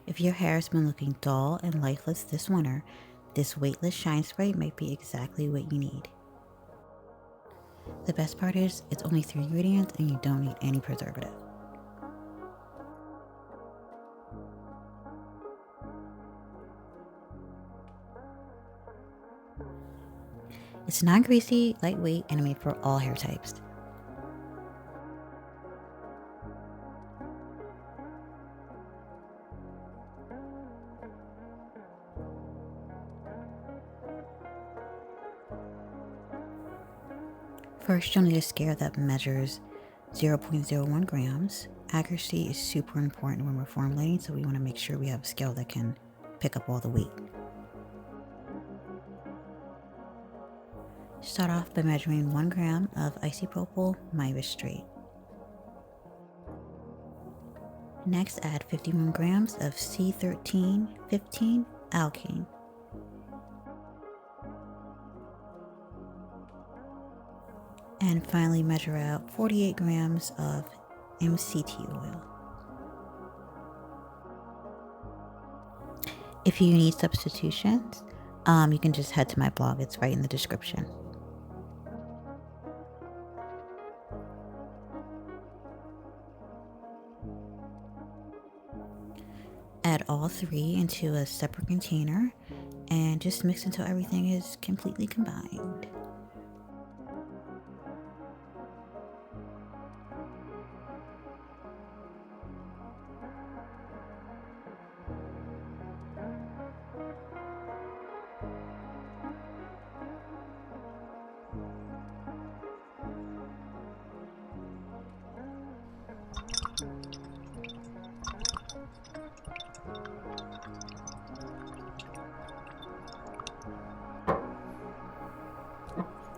If your hair has been looking dull and lifeless this winter, this weightless shine spray might be exactly what you need. The best part is, it's only 3 ingredients and you don't need any preservative. It's non-greasy, lightweight, and made for all hair types. First, you'll need a scale that measures 0.01 grams. Accuracy is super important when we're formulating, so we want to make sure we have a scale that can pick up all the weight. Start off by measuring 1 gram of Isopropyl Myristate. Next, add 51 grams of C13-15 Alkane. And finally, measure out 48 grams of MCT oil. If you need substitutions, you can just head to my blog. It's right in the description. Add all 3 into a separate container and just mix until everything is completely combined.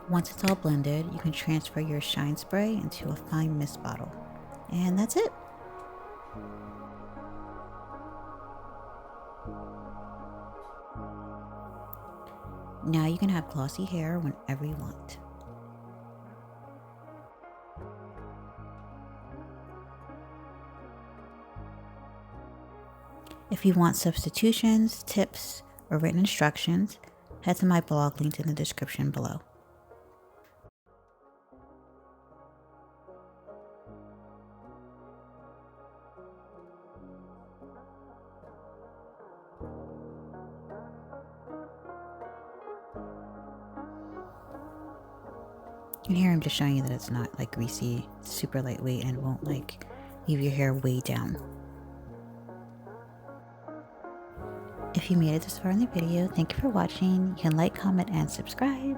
Once it's all blended, you can transfer your shine spray into a fine mist bottle. And that's it. Now you can have glossy hair whenever you want. If you want substitutions, tips, or written instructions, head to my blog linked in the description below. And here I'm just showing you that it's not like greasy, super lightweight, and won't like leave your hair way down. If you made it this far in the video, thank you for watching. You can like, comment, and subscribe.